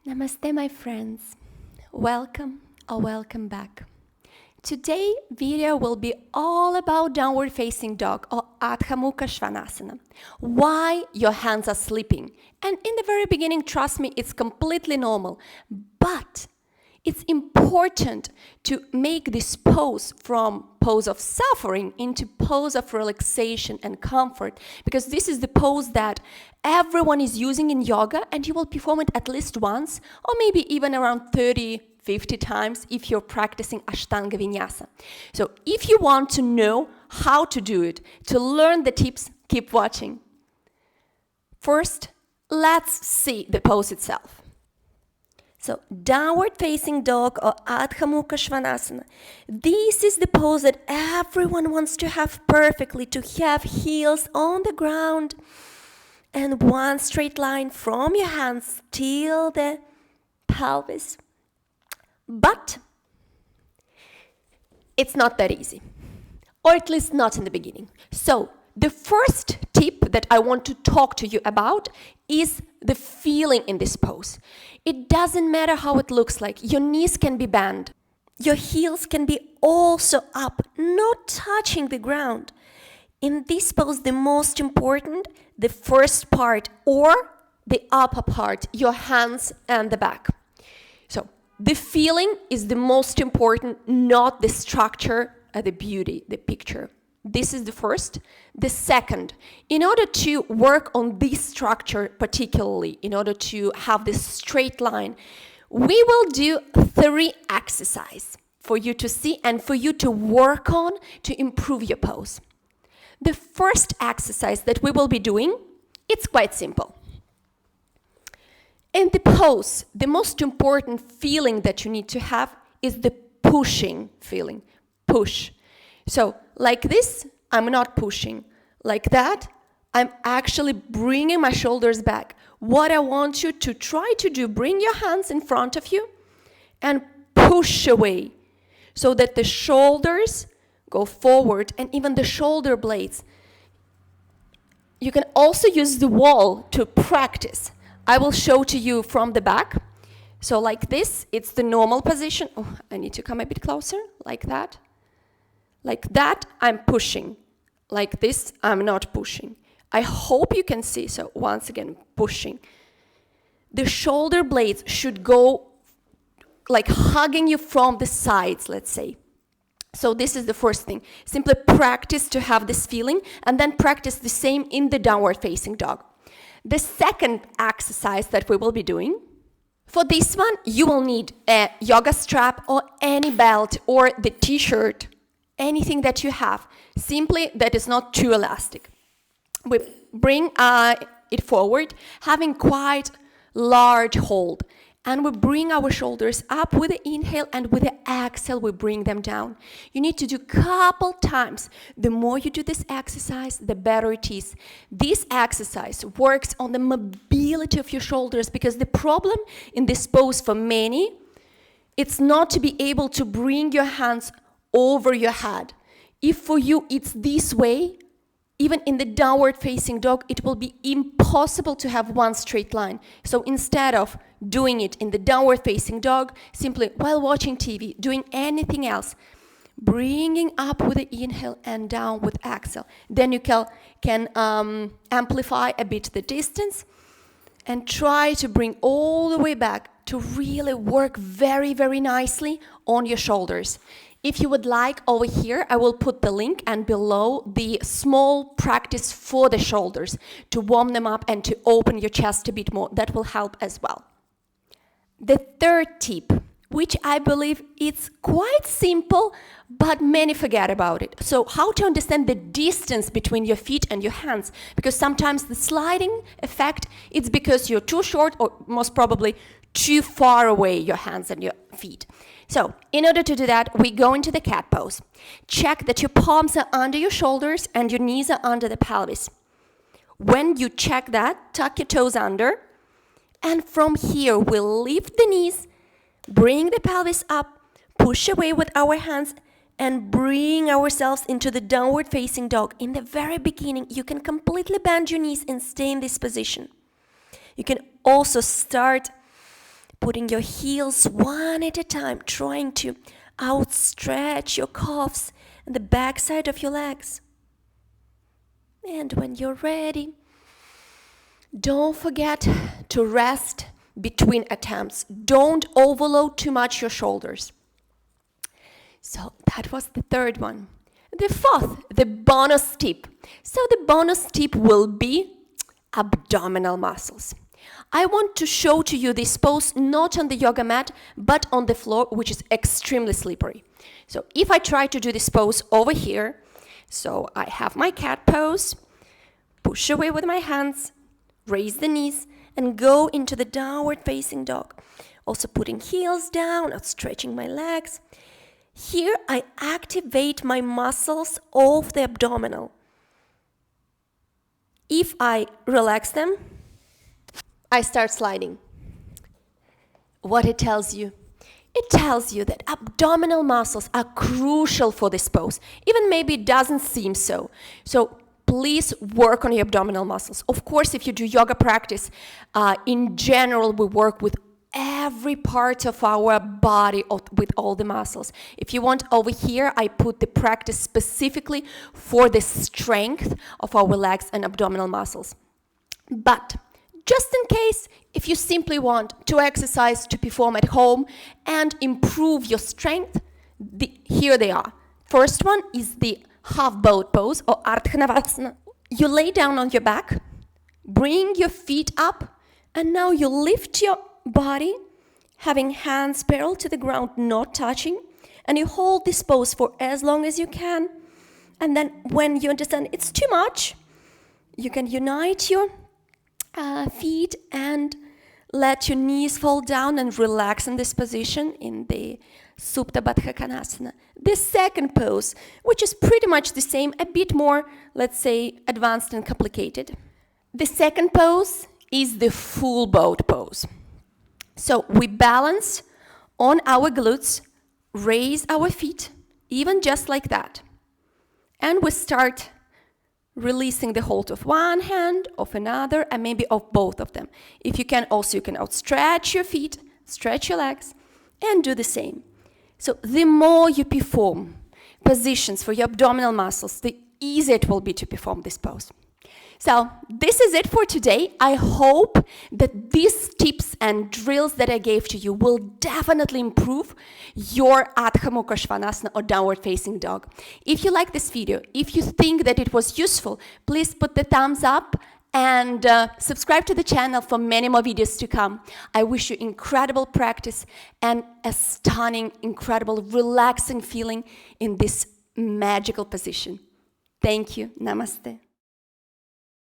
Namaste, my friends. Welcome or welcome back. Today video will be all about downward facing dog or Adho mukha svanasana. Why your hands are sleeping. And in the very beginning, trust me, it's completely normal. But it's important to make this pose from pose of suffering into pose of relaxation and comfort, because this is the pose that everyone is using in yoga, and you will perform it at least once or maybe even around 30-50 times if you're practicing Ashtanga Vinyasa. So if you want to know how to do it, to learn the tips, keep watching. First, let's see the pose itself. So, downward facing dog or Adho mukha svanasana. This is the pose that everyone wants to have perfectly, to have heels on the ground and one straight line from your hands till the pelvis. But it's not that easy, or at least not in the beginning. So, the first tip that I want to talk to you about is the feeling in this pose. It doesn't matter how it looks like. Your knees can be bent. Your heels can be also up, not touching the ground. In this pose, the most important, the first part or the upper part, your hands and the back. So the feeling is the most important, not the structure, the beauty, the picture. This is the first. The second, in order to work on this structure particularly, in order to have this straight line, we will do 3 exercises for you to see and for you to work on to improve your pose. The first exercise that we will be doing, it's quite simple. In the pose, the most important feeling that you need to have is the pushing feeling. Push. So, like this, I'm not pushing. Like that, I'm actually bringing my shoulders back. What I want you to try to do, bring your hands in front of you and push away so that the shoulders go forward and even the shoulder blades. You can also use the wall to practice. I will show to you from the back. So like this, it's the normal position. Oh, I need to come a bit closer, like that. Like that, I'm pushing. Like this, I'm not pushing. I hope you can see. So once again, pushing. The shoulder blades should go like hugging you from the sides, let's say. So this is the first thing. Simply practice to have this feeling and then practice the same in the downward facing dog. The second exercise that we will be doing, for this one, you will need a yoga strap or any belt or the t-shirt, anything that you have, simply that is not too elastic. We bring it forward, having quite large hold, and we bring our shoulders up with the inhale, and with the exhale we bring them down. You need to do couple times. The more you do this exercise, the better it is. This exercise works on the mobility of your shoulders, because the problem in this pose for many, it's not to be able to bring your hands over your head. If for you it's this way, even in the downward facing dog, it will be impossible to have one straight line. So instead of doing it in the downward facing dog, simply while watching TV, doing anything else, bringing up with the inhale and down with exhale. Then you can amplify a bit the distance and try to bring all the way back to really work very, very nicely on your shoulders. If you would like, over here, I will put the link and below the small practice for the shoulders to warm them up and to open your chest a bit more. That will help as well. The third tip, which I believe it's quite simple, but many forget about it. So how to understand the distance between your feet and your hands, because sometimes the sliding effect, it's because you're too short or most probably too far away, your hands and your feet. So, in order to do that, we go into the cat pose. Check that your palms are under your shoulders and your knees are under the pelvis. When you check that, tuck your toes under. And from here, we'll lift the knees, bring the pelvis up, push away with our hands, and bring ourselves into the downward facing dog. In the very beginning, you can completely bend your knees and stay in this position. You can also start putting your heels one at a time, trying to outstretch your calves and the backside of your legs. And when you're ready, don't forget to rest between attempts. Don't overload too much your shoulders. So that was the third one. The fourth, the bonus tip. So the bonus tip will be abdominal muscles. I want to show to you this pose not on the yoga mat, but on the floor, which is extremely slippery. So if I try to do this pose over here, so I have my cat pose, push away with my hands, raise the knees, and go into the downward facing dog. Also putting heels down, outstretching my legs. Here I activate my muscles of the abdominal. If I relax them, I start sliding. What it tells you? It tells you that abdominal muscles are crucial for this pose. Even maybe it doesn't seem so. So please work on your abdominal muscles. Of course, if you do yoga practice, in general, we work with every part of our body with all the muscles. If you want, over here, I put the practice specifically for the strength of our legs and abdominal muscles. But just in case, if you simply want to exercise to perform at home and improve your strength, here they are. First one is the half boat pose or Ardhanavasana. You lay down on your back, bring your feet up, and now you lift your body, having hands parallel to the ground, not touching, and you hold this pose for as long as you can. And then when you understand it's too much, you can unite your feet and let your knees fall down and relax in this position in the Supta Baddha Konasana. The second pose, which is pretty much the same, a bit more, let's say, advanced and complicated. The second pose is the full boat pose. So we balance on our glutes, raise our feet, even just like that. And we start releasing the hold of one hand, of another, and maybe of both of them. If you can, also you can outstretch your feet, stretch your legs, and do the same. So the more you perform positions for your abdominal muscles, the easier it will be to perform this pose. So this is it for today. I hope that these tips and drills that I gave to you will definitely improve your Adho Mukha Svanasana or downward facing dog. If you like this video, if you think that it was useful, please put the thumbs up and subscribe to the channel for many more videos to come. I wish you incredible practice and a stunning, incredible, relaxing feeling in this magical position. Thank you. Namaste.